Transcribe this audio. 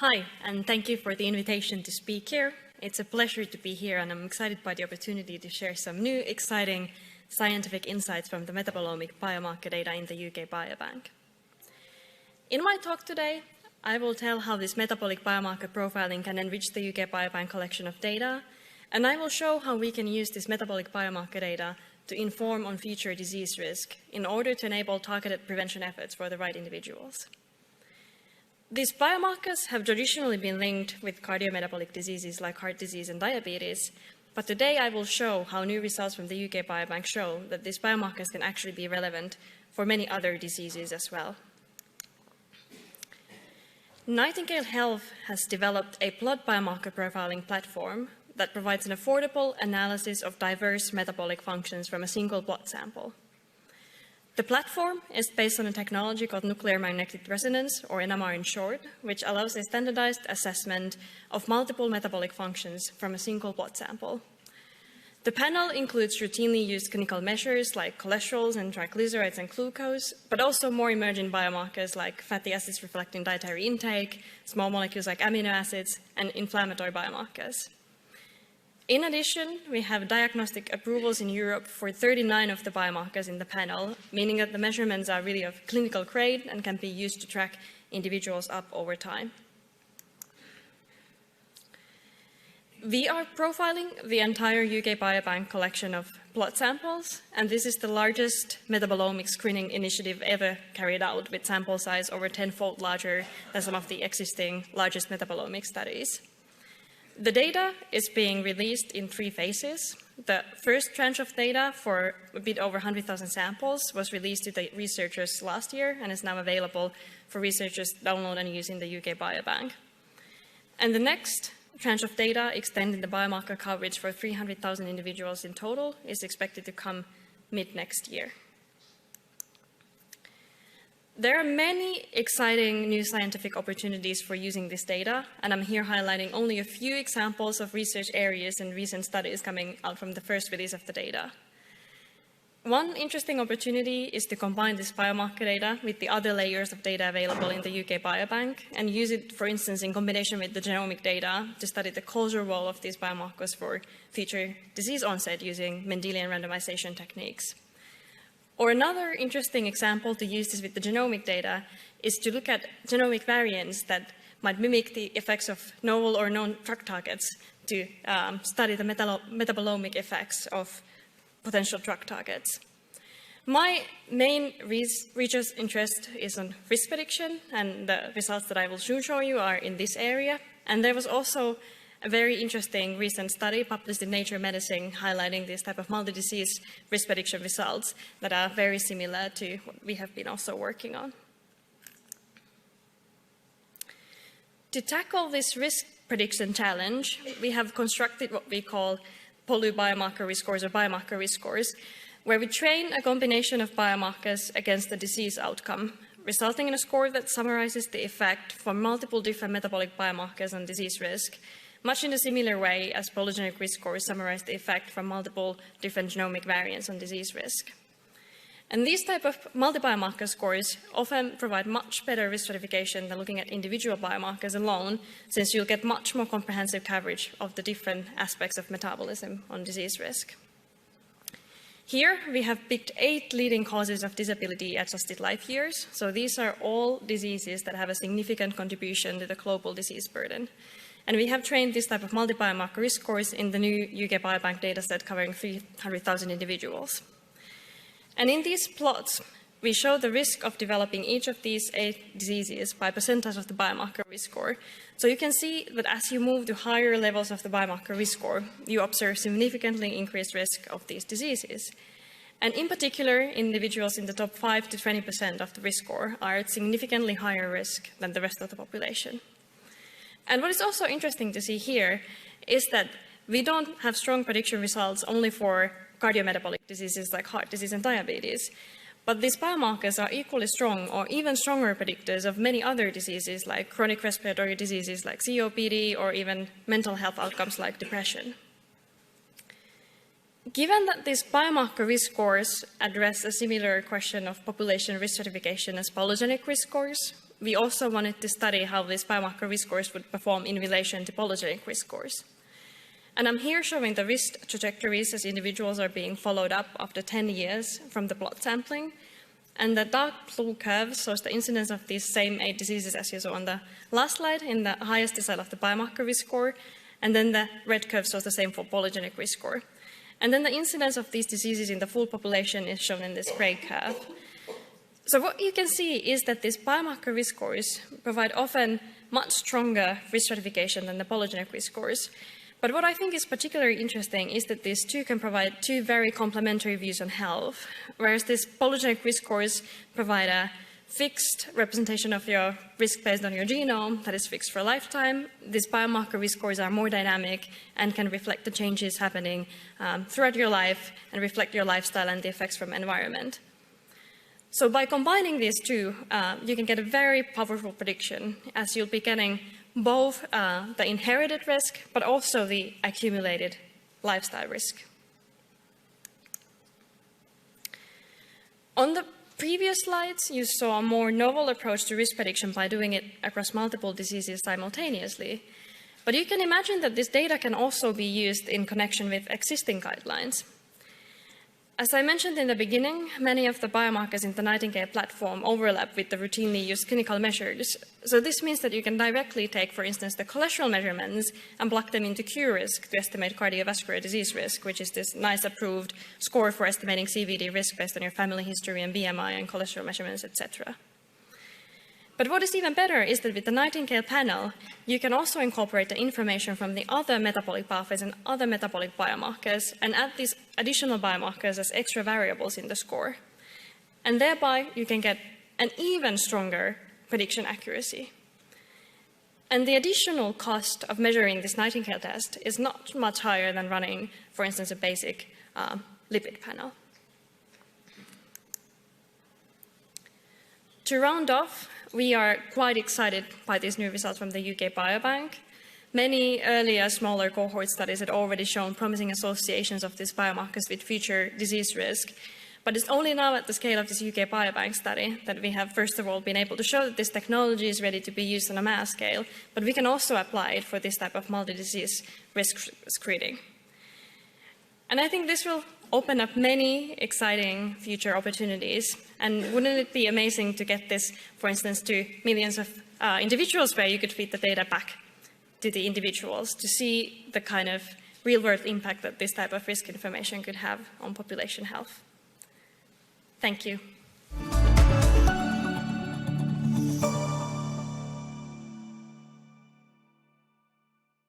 Hi, and thank you for the invitation to speak here. It's a pleasure to be here, and I'm excited by the opportunity to share some new, exciting scientific insights from the metabolomic biomarker data in the UK Biobank. In my talk today, I will tell how this metabolic biomarker profiling can enrich the UK Biobank collection of data, and I will show how we can use this metabolic biomarker data to inform on future disease risk in order to enable targeted prevention efforts for the right individuals. These biomarkers have traditionally been linked with cardiometabolic diseases like heart disease and diabetes, but today I will show how new results from the UK Biobank show that these biomarkers can actually be relevant for many other diseases as well. Nightingale Health has developed a blood biomarker profiling platform that provides an affordable analysis of diverse metabolic functions from a single blood sample. The platform is based on a technology called nuclear magnetic resonance, or NMR in short, which allows a standardized assessment of multiple metabolic functions from a single blood sample. The panel includes routinely used clinical measures like cholesterols and triglycerides and glucose, but also more emerging biomarkers like fatty acids reflecting dietary intake, small molecules like amino acids, and inflammatory biomarkers. In addition, we have diagnostic approvals in Europe for 39 of the biomarkers in the panel, meaning that the measurements are really of clinical grade and can be used to track individuals up over time. We are profiling the entire UK Biobank collection of blood samples, and this is the largest metabolomic screening initiative ever carried out, with sample size over 10-fold larger than some of the existing largest metabolomic studies. The data is being released in 3 phases. The first tranche of data for a bit over 100,000 samples was released to the researchers last year and is now available for researchers to download and use in the UK Biobank. And the next tranche of data, extending the biomarker coverage for 300,000 individuals in total, is expected to come mid-next year. There are many exciting new scientific opportunities for using this data, and I'm here highlighting only a few examples of research areas and recent studies coming out from the first release of the data. One interesting opportunity is to combine this biomarker data with the other layers of data available in the UK Biobank and use it, for instance, in combination with the genomic data to study the causal role of these biomarkers for future disease onset using Mendelian randomization techniques. Or another interesting example to use this with the genomic data is to look at genomic variants that might mimic the effects of novel or known drug targets to study the metabolomic effects of potential drug targets. My main research interest is on risk prediction, and the results that I will soon show you are in this area. And there was also a very interesting recent study published in Nature Medicine highlighting this type of multi-disease risk prediction results that are very similar to what we have been also working on. To tackle this risk prediction challenge, we have constructed what we call polybiomarker risk scores, or biomarker risk scores, where we train a combination of biomarkers against the disease outcome, resulting in a score that summarizes the effect from multiple different metabolic biomarkers on disease risk, much in a similar way as polygenic risk scores summarize the effect from multiple different genomic variants on disease risk. And these type of multi-biomarker scores often provide much better risk stratification than looking at individual biomarkers alone, since you'll get much more comprehensive coverage of the different aspects of metabolism on disease risk. Here we have picked 8 leading causes of disability-adjusted life years. So these are all diseases that have a significant contribution to the global disease burden. And we have trained this type of multi-biomarker risk scores in the new UK Biobank dataset covering 300,000 individuals. And in these plots, we show the risk of developing each of these 8 diseases by percentage of the biomarker risk score. So you can see that as you move to higher levels of the biomarker risk score, you observe significantly increased risk of these diseases. And in particular, individuals in the top 5 to 20% of the risk score are at significantly higher risk than the rest of the population. And what is also interesting to see here is that we don't have strong prediction results only for cardiometabolic diseases like heart disease and diabetes, but these biomarkers are equally strong or even stronger predictors of many other diseases like chronic respiratory diseases like COPD or even mental health outcomes like depression. Given that these biomarker risk scores address a similar question of population risk stratification as polygenic risk scores, we also wanted to study how these biomarker risk scores would perform in relation to polygenic risk scores. And I'm here showing the risk trajectories as individuals are being followed up after 10 years from the blood sampling. And the dark blue curve shows the incidence of these same 8 diseases as you saw on the last slide in the highest decile of the biomarker risk score. And then the red curve shows the same for polygenic risk score. And then the incidence of these diseases in the full population is shown in this gray curve. So what you can see is that these biomarker risk scores provide often much stronger risk stratification than the polygenic risk scores. But what I think is particularly interesting is that these two can provide two very complementary views on health, whereas these polygenic risk scores provide a fixed representation of your risk based on your genome that is fixed for a lifetime. These biomarker risk scores are more dynamic and can reflect the changes happening throughout your life and reflect your lifestyle and the effects from environment. So by combining these two, you can get a very powerful prediction, as you'll be getting both the inherited risk, but also the accumulated lifestyle risk. On the previous slides, you saw a more novel approach to risk prediction by doing it across multiple diseases simultaneously. But you can imagine that this data can also be used in connection with existing guidelines. As I mentioned in the beginning, many of the biomarkers in the Nightingale platform overlap with the routinely used clinical measures. So this means that you can directly take, for instance, the cholesterol measurements and plug them into Q-risk to estimate cardiovascular disease risk, which is this nice approved score for estimating CVD risk based on your family history and BMI and cholesterol measurements, etc. But what is even better is that with the Nightingale panel, you can also incorporate the information from the other metabolic pathways and other metabolic biomarkers and add these additional biomarkers as extra variables in the score. And thereby, you can get an even stronger prediction accuracy. And the additional cost of measuring this Nightingale test is not much higher than running, for instance, a basic lipid panel. To round off, we are quite excited by these new results from the UK Biobank. Many earlier, smaller cohort studies had already shown promising associations of these biomarkers with future disease risk. But it's only now at the scale of this UK Biobank study that we have, first of all, been able to show that this technology is ready to be used on a mass scale, but we can also apply it for this type of multi-disease risk screening. And I think this will open up many exciting future opportunities. And wouldn't it be amazing to get this, for instance, to millions of individuals where you could feed the data back to the individuals to see the kind of real-world impact that this type of risk information could have on population health. Thank you.